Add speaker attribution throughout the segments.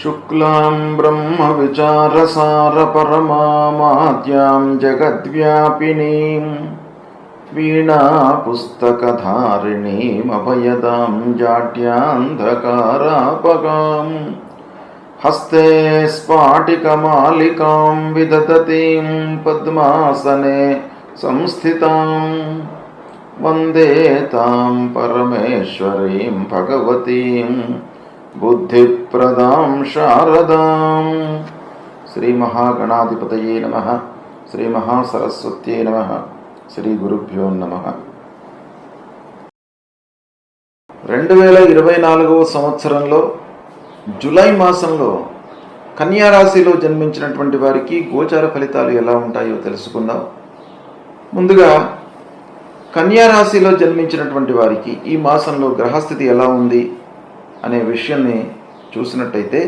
Speaker 1: शुक्लां ब्रह्मविचारसारपरमामाद्यां जगद्व्यापिनीं वीणापुस्तकधारिणीमभयदां जाड्यान्धकारापगां हस्ते स्फाटिकमालिकां विदधतीं पद्मासने संस्थितां वन्दे तां परमेश्वरीं भगवतीं बुद्धिप्रदां शारदां। श्री महागणाधिपतये नमः। श्री महासरस्वत्यै नमः। श्री गुरुभ्यो नमः। 2024వ సంవత్సరంలో జూలై మాసంలో కన్యా రాశిలో జన్మించినటువంటి వారికి గోచార ఫలితాలు ఎలా ఉంటాయో తెలుసుకుందాం. ముందుగా కన్యా రాశిలో జన్మించినటువంటి వారికి ఈ మాసంలో గ్రహస్థితి ఎలా ఉంది అనే విషయాన్ని చూసినట్టయితే,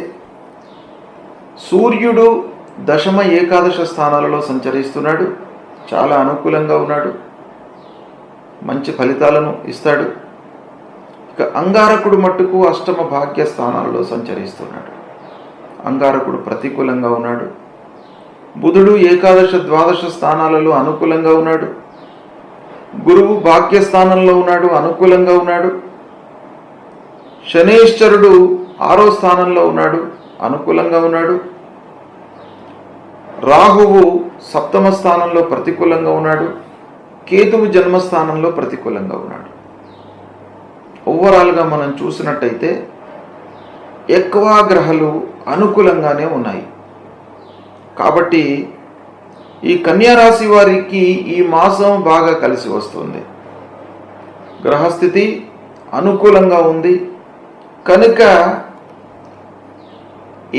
Speaker 1: సూర్యుడు దశమ ఏకాదశ స్థానాలలో సంచరిస్తున్నాడు. చాలా అనుకూలంగా ఉన్నాడు, మంచి ఫలితాలను ఇస్తాడు. ఇక అంగారకుడు మట్టుకు అష్టమ భాగ్య స్థానాలలో సంచరిస్తున్నాడు. అంగారకుడు ప్రతికూలంగా ఉన్నాడు. బుధుడు ఏకాదశ ద్వాదశ స్థానాలలో అనుకూలంగా ఉన్నాడు. గురువు భాగ్యస్థానంలో ఉన్నాడు, అనుకూలంగా ఉన్నాడు. శనేశ్వరుడు 6వ స్థానంలో ఉన్నాడు, అనుకూలంగా ఉన్నాడు. రాహువు 7వ స్థానంలో ప్రతికూలంగా ఉన్నాడు. కేతువు జన్మస్థానంలో ప్రతికూలంగా ఉన్నాడు. ఓవరాల్గా మనం చూసినట్టయితే ఎక్కువ గ్రహాలు అనుకూలంగానే ఉన్నాయి. కాబట్టి ఈ కన్యా రాశి వారికి ఈ మాసం బాగా కలిసి వస్తుంది. గ్రహస్థితి అనుకూలంగా ఉంది కనుక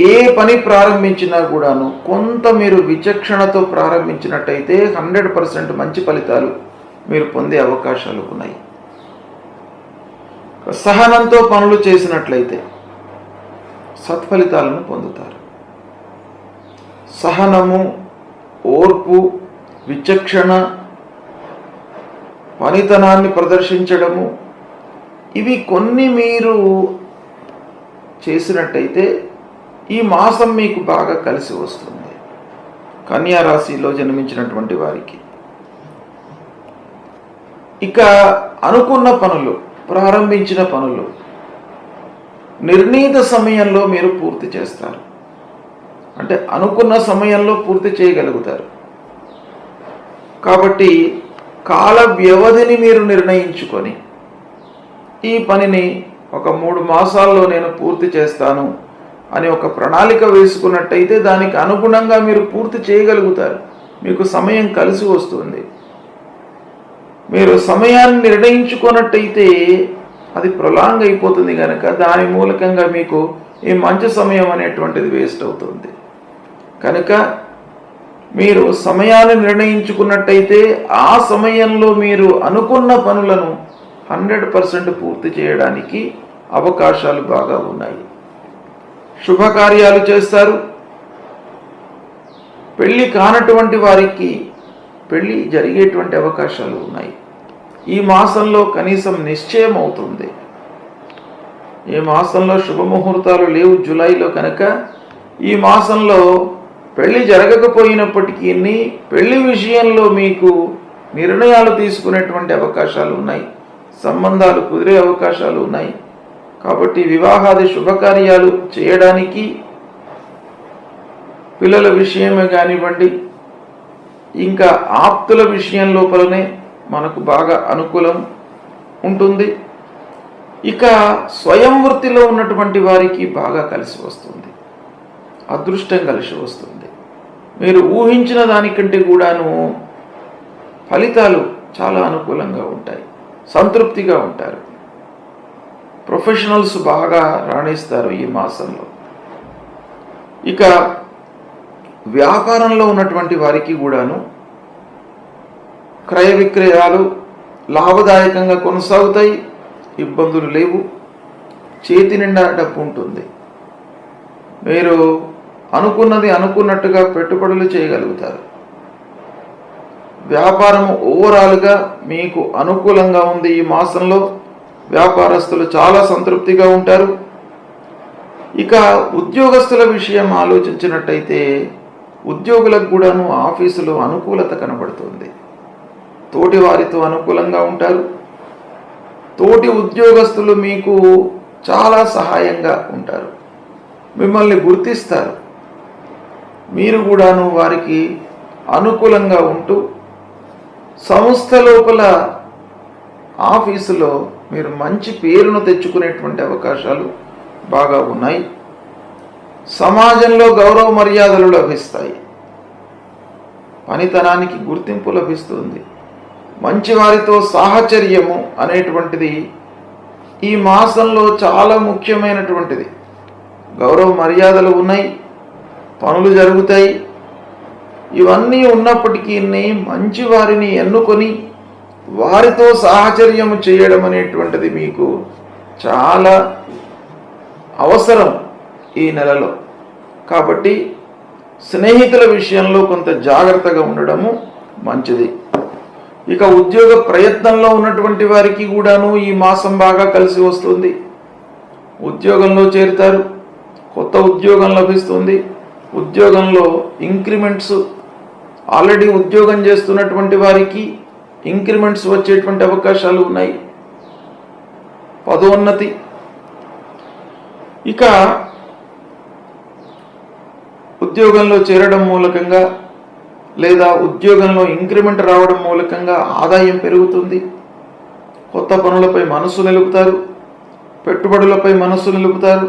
Speaker 1: ఏ పని ప్రారంభించినా కూడాను కొంత మీరు విచక్షణతో ప్రారంభించినట్టయితే 100% మంచి ఫలితాలు మీరు పొందే అవకాశాలు ఉన్నాయి. సహనంతో పనులు చేసినట్లయితే సత్ఫలితాలను పొందుతారు. సహనము, ఓర్పు, విచక్షణ, పనితనాన్ని ప్రదర్శించడము, ఇవి కొన్ని మీరు చేసినట్టయితే ఈ మాసం మీకు బాగా కలిసి వస్తుంది. కన్యా రాశిలో జన్మించినటువంటి వారికి ఇక అనుకున్న పనులు, ప్రారంభించిన పనులు నిర్ణీత సమయంలో మీరు పూర్తి చేస్తారు. అంటే అనుకున్న సమయంలో పూర్తి చేయగలుగుతారు. కాబట్టి కాల వ్యవధిని మీరు నిర్ణయించుకొని ఈ పనిని ఒక 3 మాసాల్లో నేను పూర్తి చేస్తాను అని ఒక ప్రణాళిక వేసుకున్నట్టయితే దానికి అనుగుణంగా మీరు పూర్తి చేయగలుగుతారు. మీకు సమయం కలిసి వస్తుంది. మీరు సమయాన్ని నిర్ణయించుకున్నట్టయితే అది ప్రొలాంగ్ అయిపోతుంది కనుక దాని మూలకంగా మీకు ఈ మంచి సమయం అనేటువంటిది వేస్ట్ అవుతుంది. కనుక మీరు సమయాన్ని నిర్ణయించుకున్నట్టయితే ఆ సమయంలో మీరు అనుకున్న పనులను 100% పూర్తి చేయడానికి అవకాశాలు బాగా ఉన్నాయి. శుభకార్యాలు చేస్తారు. పెళ్లి కానటువంటి వారికి పెళ్లి జరిగేటువంటి అవకాశాలు ఉన్నాయి. ఈ మాసంలో కనీసం నిశ్చయం అవుతుంది. ఈ మాసంలో శుభముహూర్తాలు లేవు జూలైలో కనుక ఈ మాసంలో పెళ్లి జరగకపోయినప్పటికీ పెళ్లి విషయంలో మీకు నిర్ణయాలు తీసుకునేటువంటి అవకాశాలు ఉన్నాయి. సంబంధాలు కుదిరే అవకాశాలు ఉన్నాయి. కాబట్టి వివాహాది శుభకార్యాలు చేయడానికి పిల్లల విషయమే కానివ్వండి, ఇంకా ఆప్తుల విషయం లోపలనే మనకు బాగా అనుకూలం ఉంటుంది. ఇక స్వయం వృత్తిలో ఉన్నటువంటి వారికి బాగా కలిసి వస్తుంది. అదృష్టం కలిసి వస్తుంది. మీరు ఊహించిన దానికంటే కూడాను ఫలితాలు చాలా అనుకూలంగా ఉంటాయి. సంతృప్తిగా ఉంటారు. ప్రొఫెషనల్స్ బాగా రాణిస్తారు ఈ మాసంలో. ఇక వ్యాపారంలో ఉన్నటువంటి వారికి కూడాను క్రయ విక్రయాలు లాభదాయకంగా కొనసాగుతాయి. ఇబ్బందులు లేవు. చేతి నిండా డబ్బు ఉంటుంది. మీరు అనుకున్నది అనుకున్నట్టుగా పెట్టుబడులు చేయగలుగుతారు. వ్యాపారం ఓవరాల్గా మీకు అనుకూలంగా ఉంది. ఈ మాసంలో వ్యాపారస్తులు చాలా సంతృప్తిగా ఉంటారు. ఇక ఉద్యోగస్తుల విషయం ఆలోచించినట్టయితే ఉద్యోగులకు కూడాను ఆఫీసులో అనుకూలత కనబడుతుంది. తోటి వారితో అనుకూలంగా ఉంటారు. తోటి ఉద్యోగస్తులు మీకు చాలా సహాయంగా ఉంటారు. మిమ్మల్ని గుర్తిస్తారు. మీరు కూడాను వారికి అనుకూలంగా ఉంటూ సంస్థ లోపల ఆఫీసులో మీరు మంచి పేరును తెచ్చుకునేటువంటి అవకాశాలు బాగా ఉన్నాయి. సమాజంలో గౌరవ మర్యాదలు లభిస్తాయి. పనితనానికి గుర్తింపు లభిస్తుంది. మంచి వారితో సాహచర్యము అనేటువంటిది ఈ మాసంలో చాలా ముఖ్యమైనటువంటిది. గౌరవ మర్యాదలు ఉన్నాయి, పనులు జరుగుతాయి. ఇవన్నీ ఉన్నప్పటికీ మంచి వారిని ఎన్నుకొని వారితో సాహచర్యము చేయడం అనేటువంటిది మీకు చాలా అవసరం ఈ నెలలో. కాబట్టి స్నేహితుల విషయంలో కొంత జాగ్రత్తగా ఉండడము మంచిది. ఇక ఉద్యోగ ప్రయత్నంలో ఉన్నటువంటి వారికి కూడాను ఈ మాసం బాగా కలిసి వస్తుంది. ఉద్యోగంలో చేరుతారు, కొత్త ఉద్యోగం లభిస్తుంది. ఉద్యోగంలో ఇంక్రిమెంట్స్, ఆల్రెడీ ఉద్యోగం చేస్తున్నటువంటి వారికి ఇంక్రిమెంట్స్ వచ్చేటువంటి అవకాశాలు ఉన్నాయి. పదోన్నతి. ఇక ఉద్యోగంలో చేరడం మూలకంగా లేదా ఉద్యోగంలో ఇంక్రిమెంట్ రావడం మూలకంగా ఆదాయం పెరుగుతుంది. కొత్త పనులపై మనసు నిలుపుతారు, పెట్టుబడులపై మనసు నిలుపుతారు.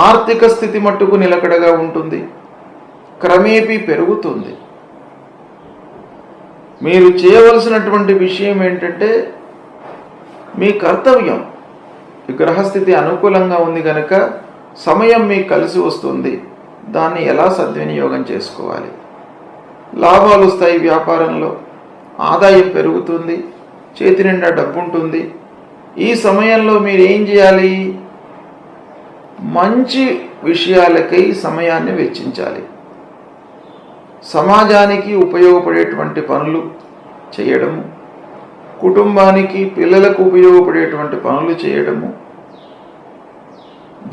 Speaker 1: ఆర్థిక స్థితి మట్టుకు నిలకడగా ఉంటుంది, క్రమేపీ పెరుగుతుంది. మీరు చేయవలసినటువంటి విషయం ఏంటంటే మీ కర్తవ్యం. ఈ గ్రహస్థితి అనుకూలంగా ఉంది కనుక సమయం మీకు కలిసి వస్తుంది. దాన్ని ఎలా సద్వినియోగం చేసుకోవాలి? లాభాలు వస్తాయి, వ్యాపారంలో ఆదాయం పెరుగుతుంది, చేతి నిండా డబ్బు ఉంటుంది. ఈ సమయంలో మీరు ఏం చేయాలి? మంచి విషయాలకై సమయాన్ని వెచ్చించాలి. సమాజానికి ఉపయోగపడేటువంటి పనులు చేయడము, కుటుంబానికి పిల్లలకు ఉపయోగపడేటువంటి పనులు చేయడము,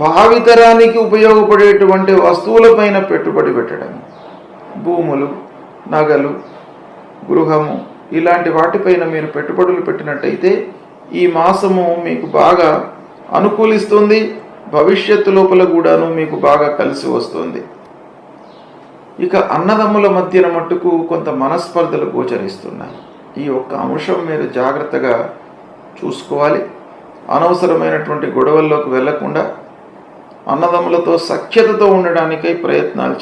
Speaker 1: భావితరానికి ఉపయోగపడేటువంటి వస్తువులపైన పెట్టుబడి పెట్టడము, భూములు, నగలు, గృహము ఇలాంటి వాటిపైన మీరు పెట్టుబడులు పెట్టినట్టయితే ఈ మాసము మీకు బాగా అనుకూలిస్తుంది. భవిష్యత్తు లోపల కూడాను మీకు బాగా కలిసి వస్తుంది. ఇక అన్నదమ్ముల మధ్యన మట్టుకు కొంత మనస్పర్ధలు గోచరిస్తున్నాయి. ఈ ఒక్క అంశం మీరు జాగ్రత్తగా చూసుకోవాలి. అనవసరమైనటువంటి గొడవల్లోకి వెళ్లకుండా అన్నదమ్ములతో సఖ్యతతో ఉండడానికై ప్రయత్నాలు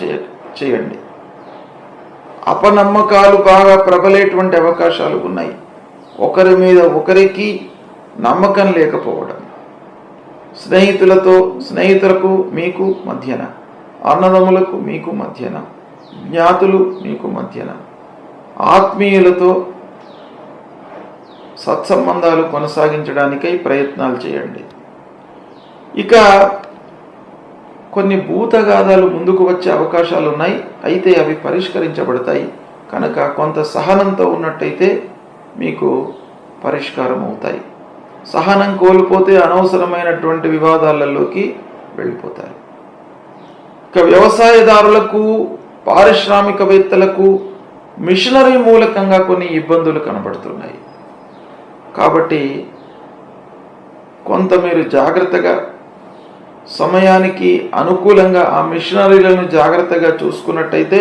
Speaker 1: చేయండి. అపనమ్మకాలు బాగా ప్రబలేటువంటి అవకాశాలు ఉన్నాయి. ఒకరి మీద ఒకరికి నమ్మకం లేకపోవడం, స్నేహితులకు మీకు మధ్యన, అన్నదమ్ములకు మీకు మధ్యన, జ్ఞాతులు మీకు మధ్యన, ఆత్మీయులతో సత్సంబంధాలు కొనసాగించడానికై ప్రయత్నాలు చేయండి. ఇక కొన్ని భూతగాథాలు ముందుకు వచ్చే అవకాశాలు ఉన్నాయి. అయితే అవి పరిష్కరించబడతాయి కనుక కొంత సహనంతో ఉన్నట్టయితే మీకు పరిష్కారం అవుతాయి. సహనం కోల్పోతే అనవసరమైనటువంటి వివాదాలలోకి వెళ్ళిపోతారు. ఇక వ్యవసాయదారులకు, పారిశ్రామికవేత్తలకు మిషనరీ మూలకంగా కొన్ని ఇబ్బందులు కనబడుతున్నాయి. కాబట్టి కొంత మీరు జాగ్రత్తగా సమయానికి అనుకూలంగా ఆ మిషనరీలను జాగ్రత్తగా చూసుకున్నట్టయితే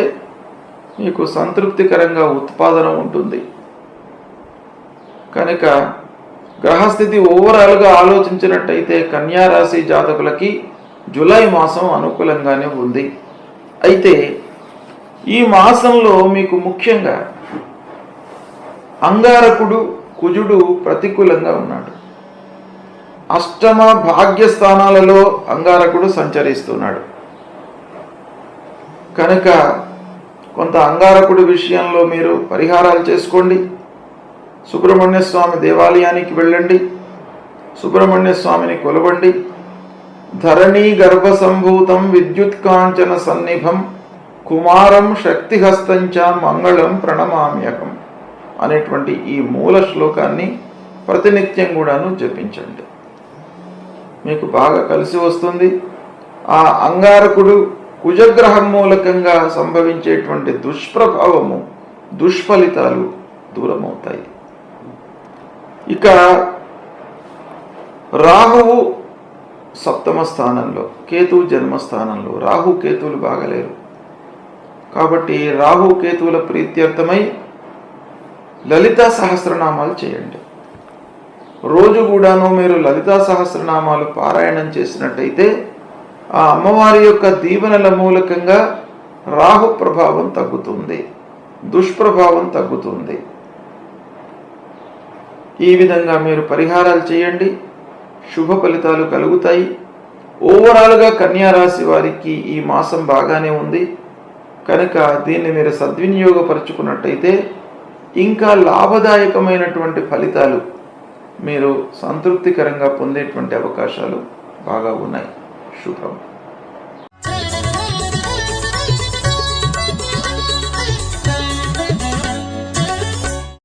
Speaker 1: మీకు సంతృప్తికరంగా ఉత్పాదన ఉంటుంది. కనుక గ్రహస్థితి ఓవరాల్గా ఆలోచించినట్టయితే కన్యారాశి జాతకులకి జూలై మాసం అనుకూలంగానే ఉంది. అయితే ఈ మాసంలో మీకు ముఖ్యంగా అంగారకుడు, కుజుడు ప్రతికూలంగా ఉన్నాడు. అష్టమ భాగ్యస్థానాలలో అంగారకుడు సంచరిస్తున్నాడు కనుక కొంత అంగారకుడి విషయంలో మీరు పరిహారాలు చేసుకోండి. సుబ్రహ్మణ్య స్వామి దేవాలయానికి వెళ్ళండి, సుబ్రహ్మణ్య స్వామిని కొలవండి. ధరణీ గర్భ సంభూతం విద్యుత్ కాంచన సన్నిభం కుమారం శక్తిహస్తంచ మంగళం ప్రణమామ్యకం అనేటువంటి ఈ మూల శ్లోకాన్ని ప్రతినిత్యం కూడాను జపించండి. మీకు బాగా కలిసి వస్తుంది. ఆ అంగారకుడు కుజగ్రహం మూలకంగా సంభవించేటువంటి దుష్ప్రభావము, దుష్ఫలితాలు దూరమవుతాయి. ఇక రాహువు సప్తమ స్థానంలో, కేతువు జన్మస్థానంలో. రాహు కేతువులు బాగలేరు కాబట్టి రాహు కేతువుల ప్రీత్యర్థమై లలితా సహస్రనామాలు చేయండి. రోజు కూడాను మీరు లలితా సహస్రనామాలు పారాయణం చేసినట్టయితే ఆ అమ్మవారి యొక్క దీవెనల మూలకంగా రాహు ప్రభావం తగ్గుతుంది, దుష్ప్రభావం తగ్గుతుంది. ఈ విధంగా మీరు పరిహారాలు చేయండి, శుభ ఫలితాలు కలుగుతాయి. ఓవరాల్గా కన్యా రాశి వారికి ఈ మాసం బాగానే ఉంది కనుక దీన్ని మీరు సద్వినియోగపరుచుకున్నట్టయితే ఇంకా లాభదాయకమైనటువంటి ఫలితాలు మీరు సంతృప్తికరంగా పొందేటువంటి అవకాశాలు బాగా ఉన్నాయి. శుభం.